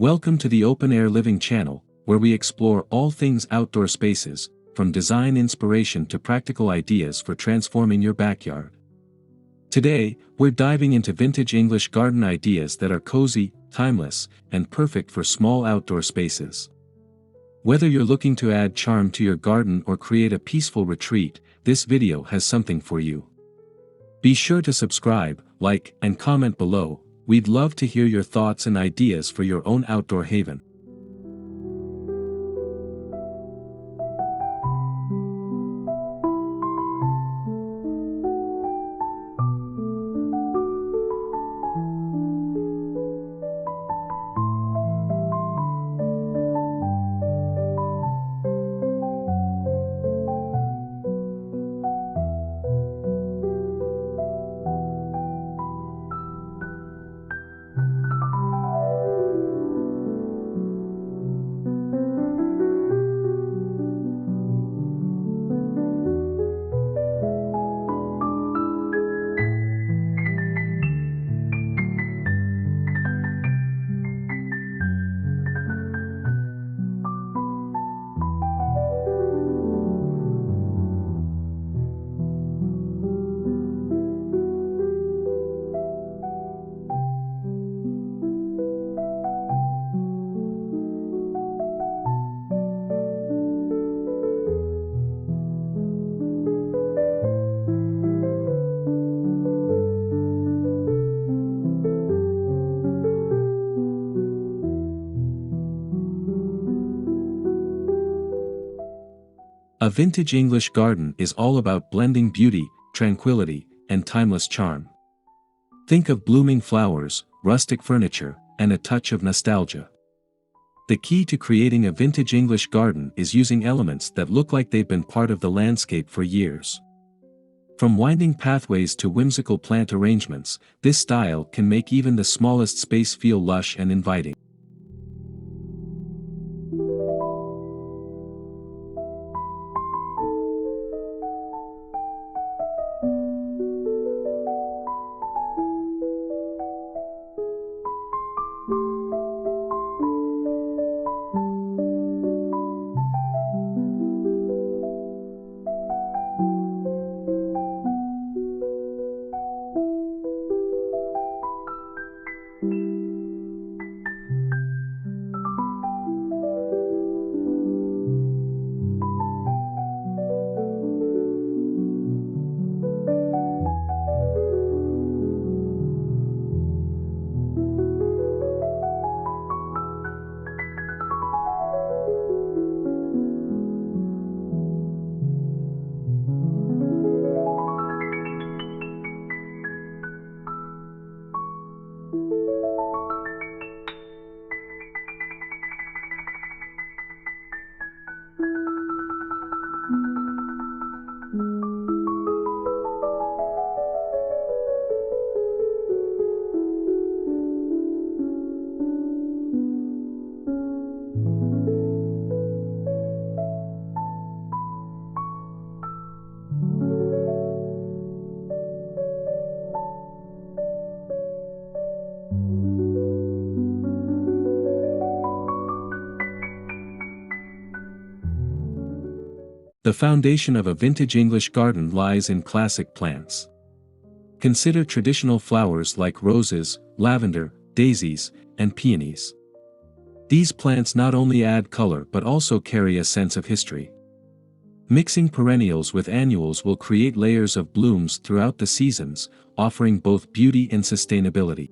Welcome to the Open Air Living channel, where we explore all things outdoor spaces, from design inspiration to practical ideas for transforming your backyard. Today, we're diving into vintage English garden ideas that are cozy, timeless, and perfect for small outdoor spaces. Whether you're looking to add charm to your garden or create a peaceful retreat, this video has something for you. Be sure to subscribe, like, and comment below. We'd love to hear your thoughts and ideas for your own outdoor haven. A vintage English garden is all about blending beauty, tranquility, and timeless charm. Think of blooming flowers, rustic furniture, and a touch of nostalgia. The key to creating a vintage English garden is using elements that look like they've been part of the landscape for years. From winding pathways to whimsical plant arrangements, this style can make even the smallest space feel lush and inviting. The foundation of a vintage English garden lies in classic plants. Consider traditional flowers like roses, lavender, daisies, and peonies. These plants not only add color but also carry a sense of history. Mixing perennials with annuals will create layers of blooms throughout the seasons, offering both beauty and sustainability.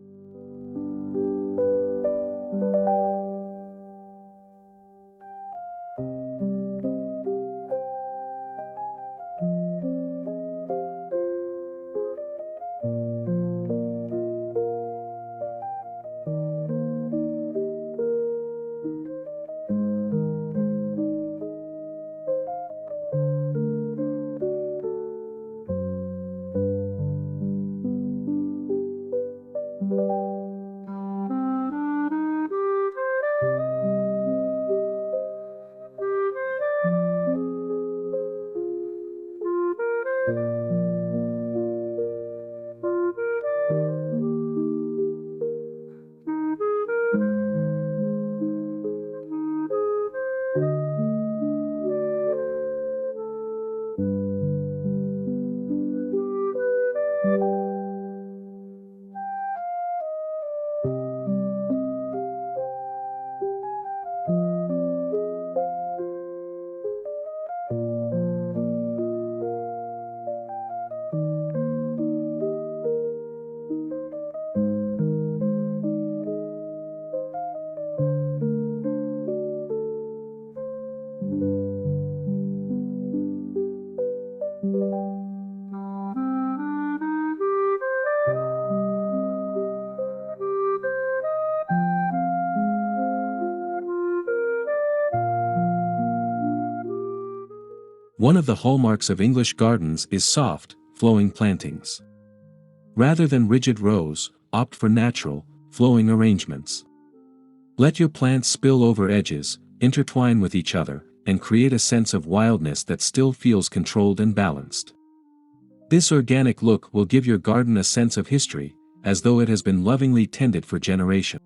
One of the hallmarks of English gardens is soft, flowing plantings. Rather than rigid rows, opt for natural, flowing arrangements. Let your plants spill over edges, intertwine with each other, and create a sense of wildness that still feels controlled and balanced. This organic look will give your garden a sense of history, as though it has been lovingly tended for generations.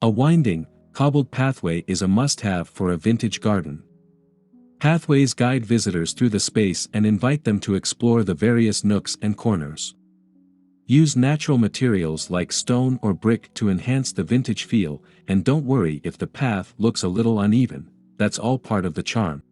A winding, cobbled pathway is a must-have for a vintage garden. Pathways guide visitors through the space and invite them to explore the various nooks and corners. Use natural materials like stone or brick to enhance the vintage feel, and don't worry if the path looks a little uneven, that's all part of the charm.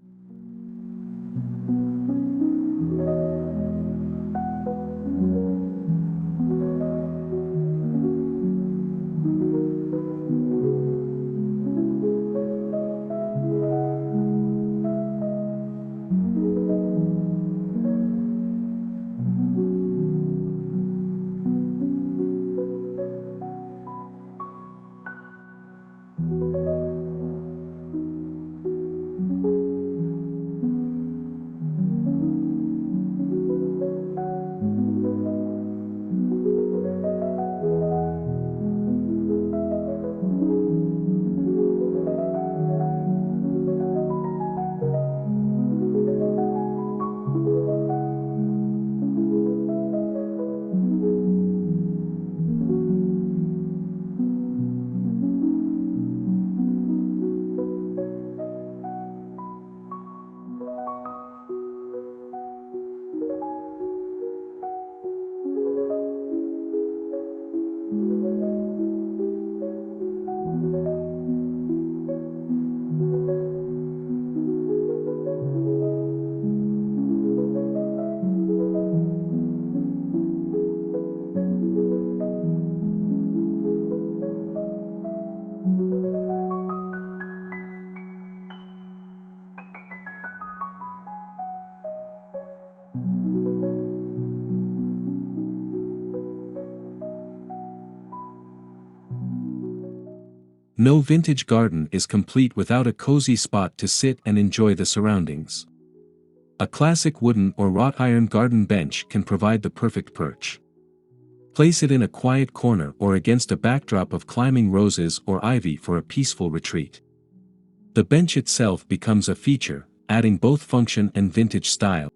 No vintage garden is complete without a cozy spot to sit and enjoy the surroundings. A classic wooden or wrought iron garden bench can provide the perfect perch. Place it in a quiet corner or against a backdrop of climbing roses or ivy for a peaceful retreat. The bench itself becomes a feature, adding both function and vintage style.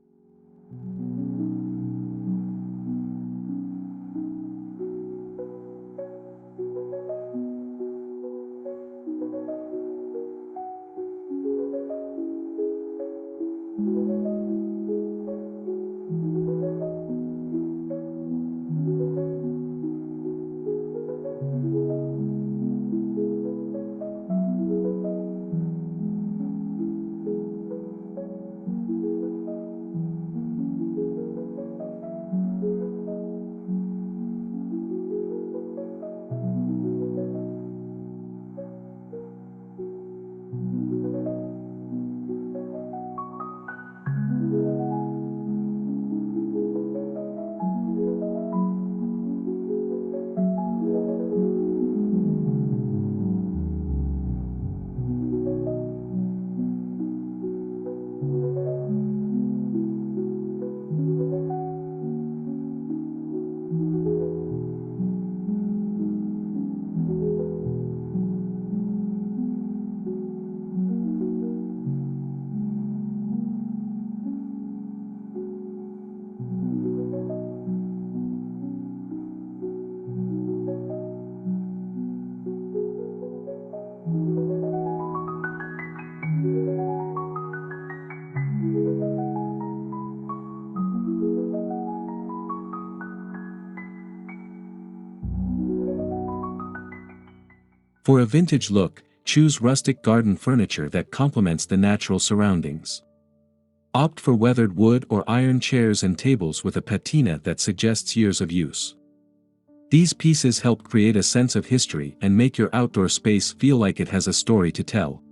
For a vintage look, choose rustic garden furniture that complements the natural surroundings. Opt for weathered wood or iron chairs and tables with a patina that suggests years of use. These pieces help create a sense of history and make your outdoor space feel like it has a story to tell.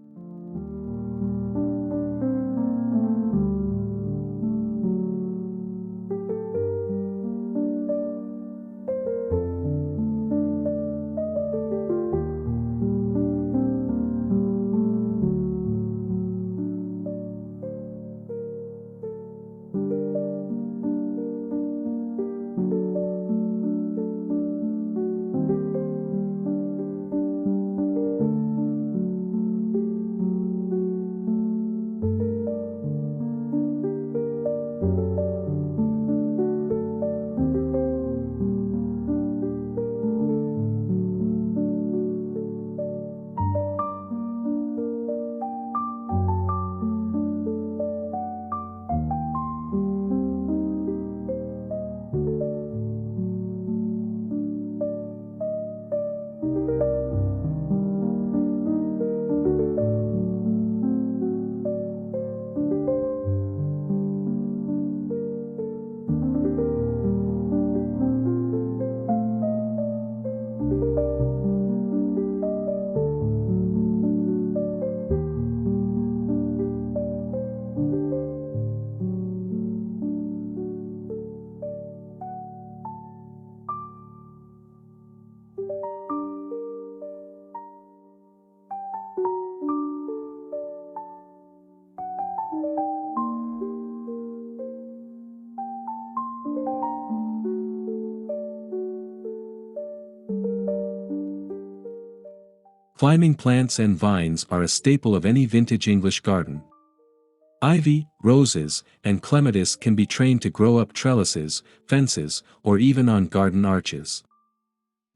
Climbing plants and vines are a staple of any vintage English garden. Ivy, roses, and clematis can be trained to grow up trellises, fences, or even on garden arches.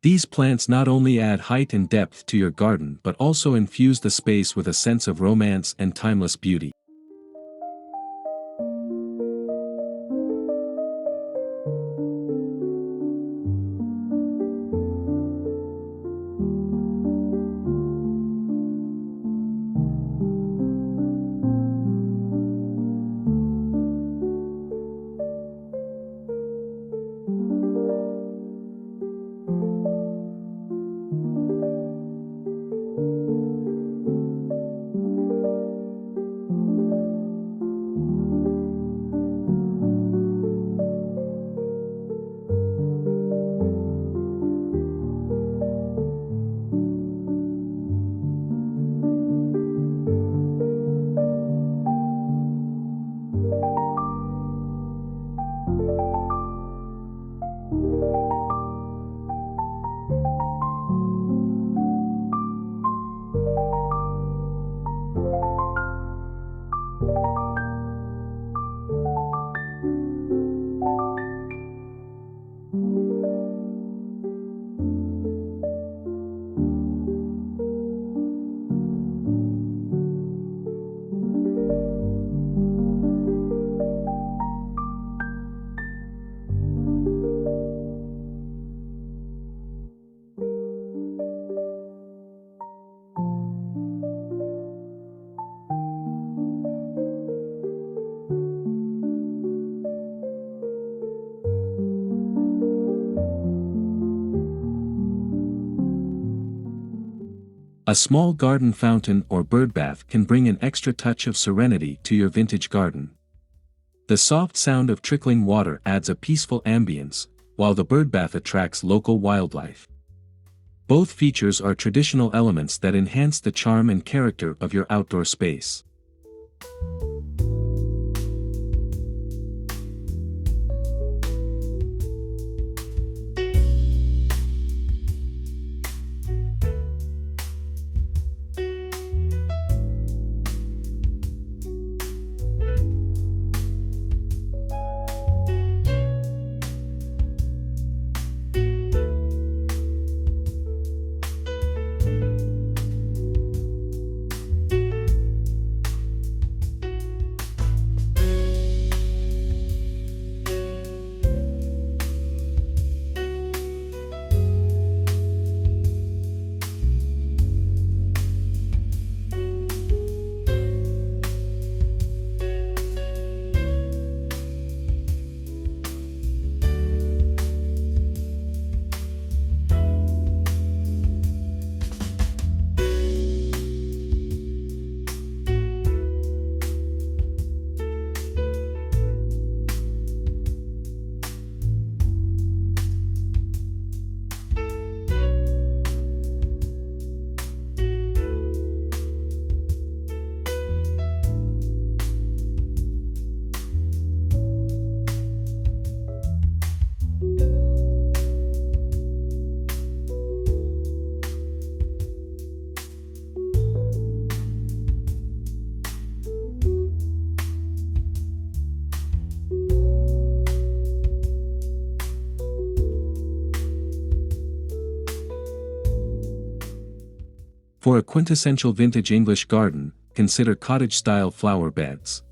These plants not only add height and depth to your garden but also infuse the space with a sense of romance and timeless beauty. A small garden fountain or birdbath can bring an extra touch of serenity to your vintage garden. The soft sound of trickling water adds a peaceful ambience, while the birdbath attracts local wildlife. Both features are traditional elements that enhance the charm and character of your outdoor space. For a quintessential vintage English garden, consider cottage-style flower beds.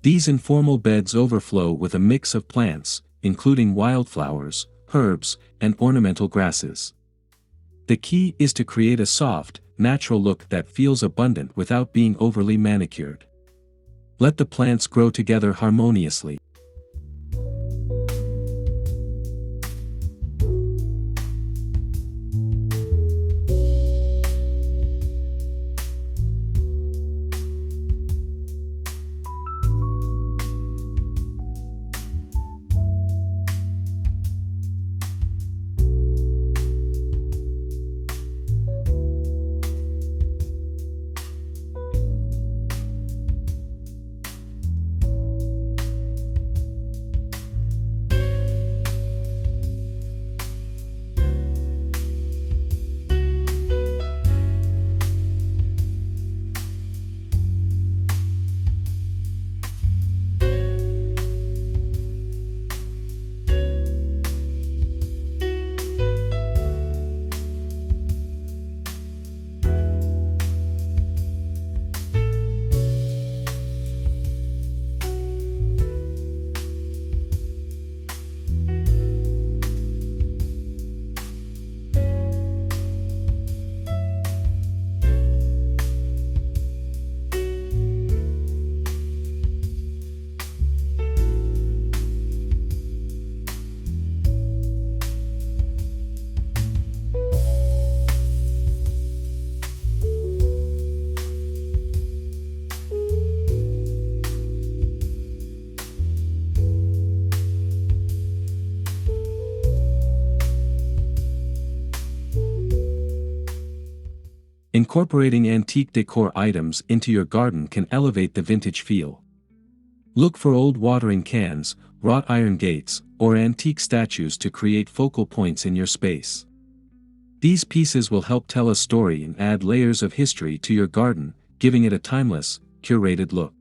These informal beds overflow with a mix of plants, including wildflowers, herbs, and ornamental grasses. The key is to create a soft, natural look that feels abundant without being overly manicured. Let the plants grow together harmoniously. Incorporating antique decor items into your garden can elevate the vintage feel. Look for old watering cans, wrought iron gates, or antique statues to create focal points in your space. These pieces will help tell a story and add layers of history to your garden, giving it a timeless, curated look.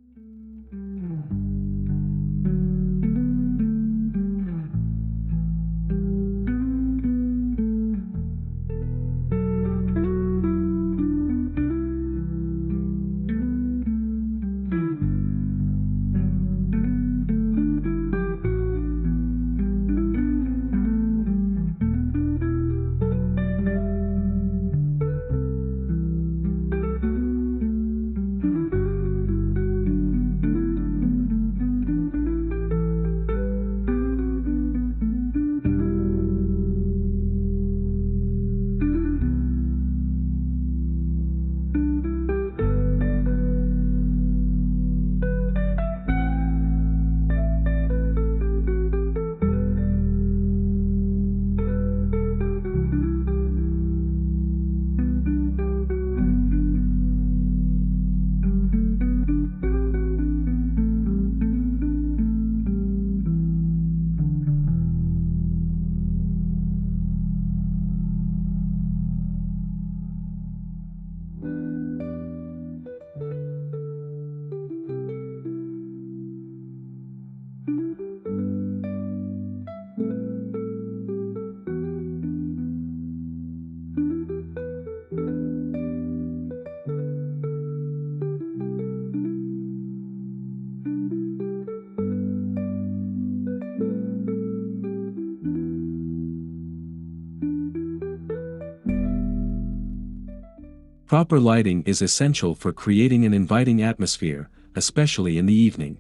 Proper lighting is essential for creating an inviting atmosphere, especially in the evening.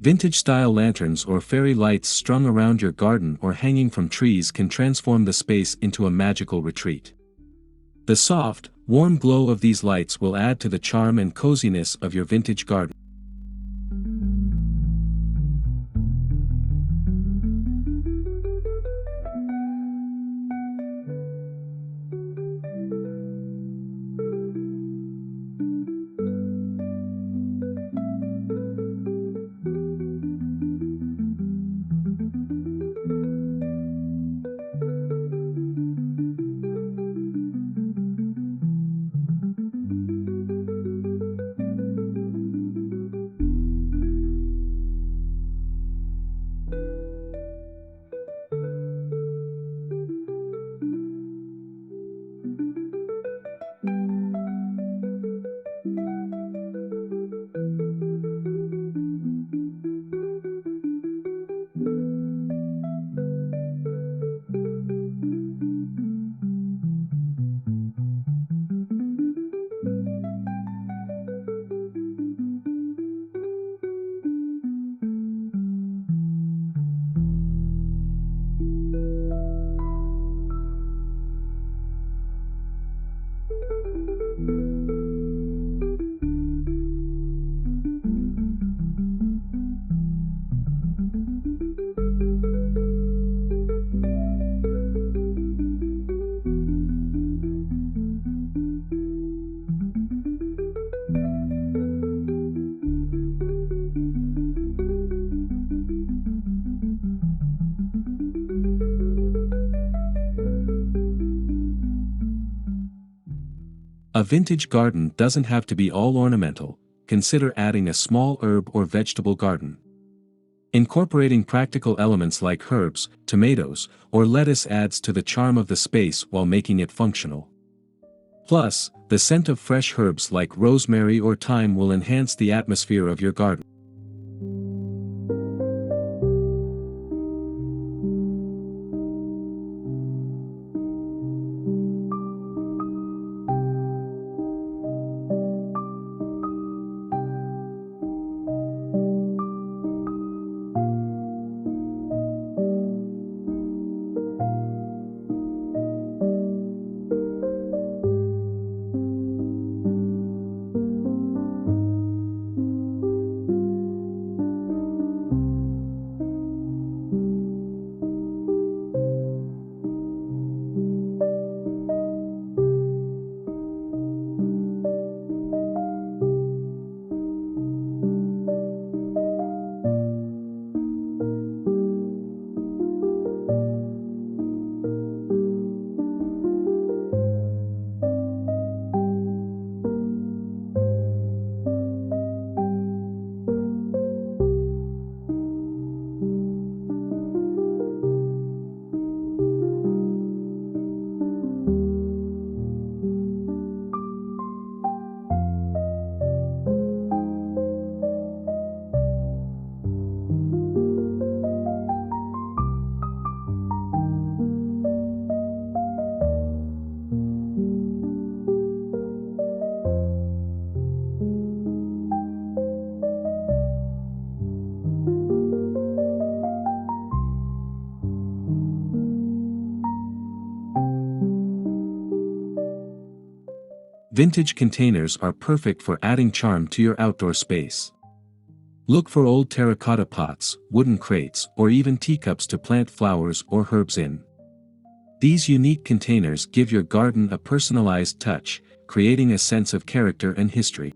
Vintage-style lanterns or fairy lights strung around your garden or hanging from trees can transform the space into a magical retreat. The soft, warm glow of these lights will add to the charm and coziness of your vintage garden. A vintage garden doesn't have to be all ornamental. Consider adding a small herb or vegetable garden. Incorporating practical elements like herbs, tomatoes, or lettuce adds to the charm of the space while making it functional. Plus, the scent of fresh herbs like rosemary or thyme will enhance the atmosphere of your garden. Vintage containers are perfect for adding charm to your outdoor space. Look for old terracotta pots, wooden crates, or even teacups to plant flowers or herbs in. These unique containers give your garden a personalized touch, creating a sense of character and history.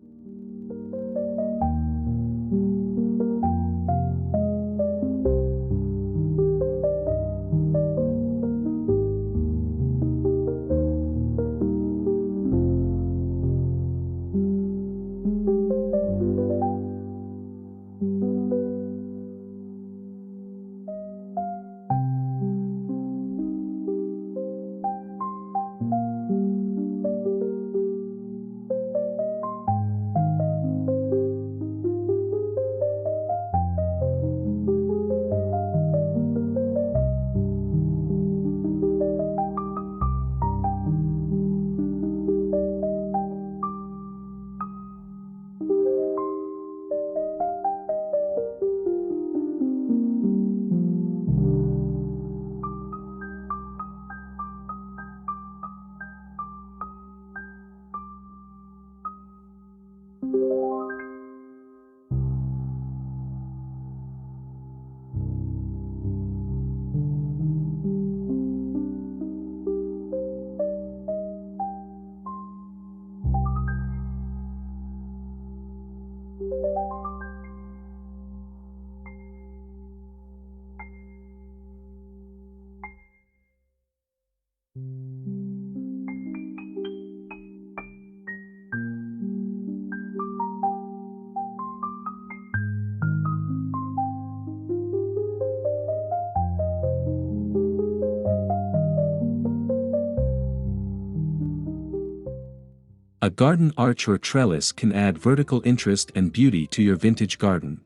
A garden arch or trellis can add vertical interest and beauty to your vintage garden.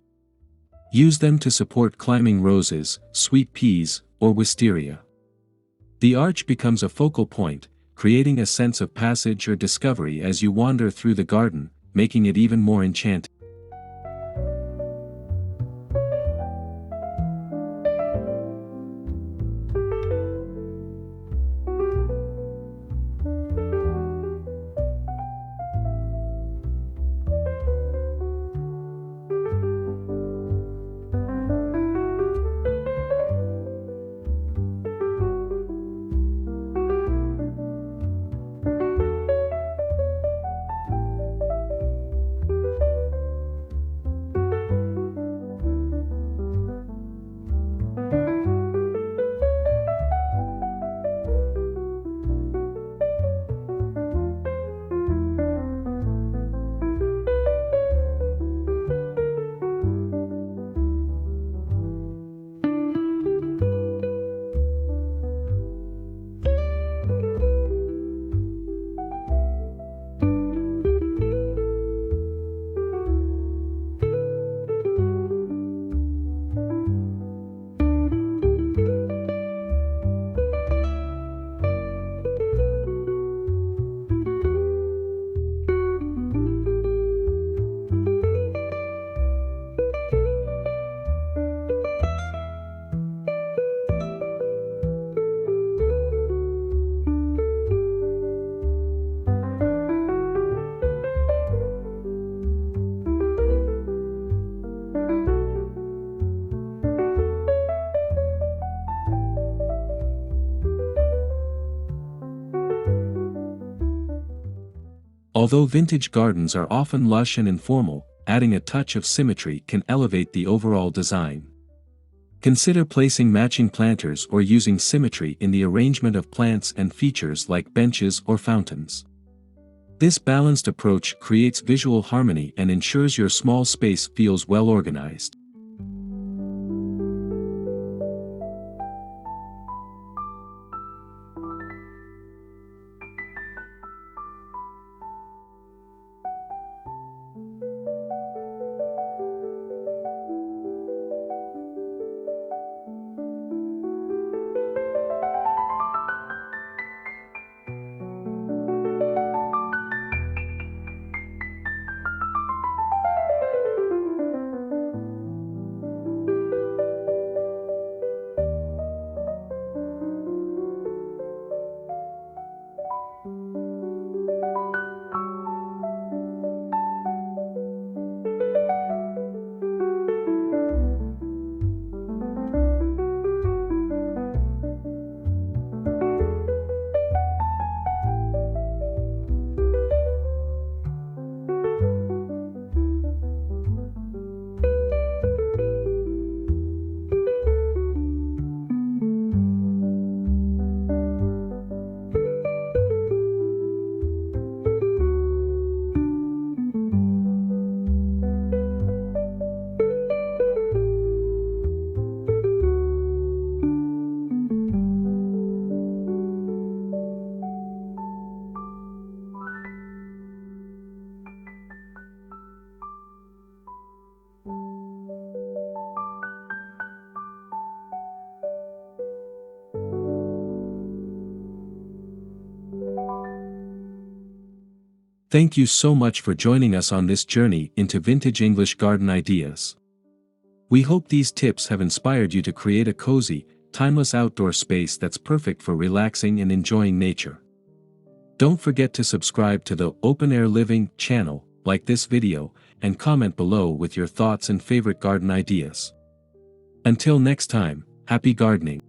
Use them to support climbing roses, sweet peas, or wisteria. The arch becomes a focal point, creating a sense of passage or discovery as you wander through the garden, making it even more enchanting. Although vintage gardens are often lush and informal, adding a touch of symmetry can elevate the overall design. Consider placing matching planters or using symmetry in the arrangement of plants and features like benches or fountains. This balanced approach creates visual harmony and ensures your small space feels well organized. Thank you so much for joining us on this journey into vintage English garden ideas. We hope these tips have inspired you to create a cozy, timeless outdoor space that's perfect for relaxing and enjoying nature. Don't forget to subscribe to the Open Air Living channel, like this video, and comment below with your thoughts and favorite garden ideas. Until next time, happy gardening.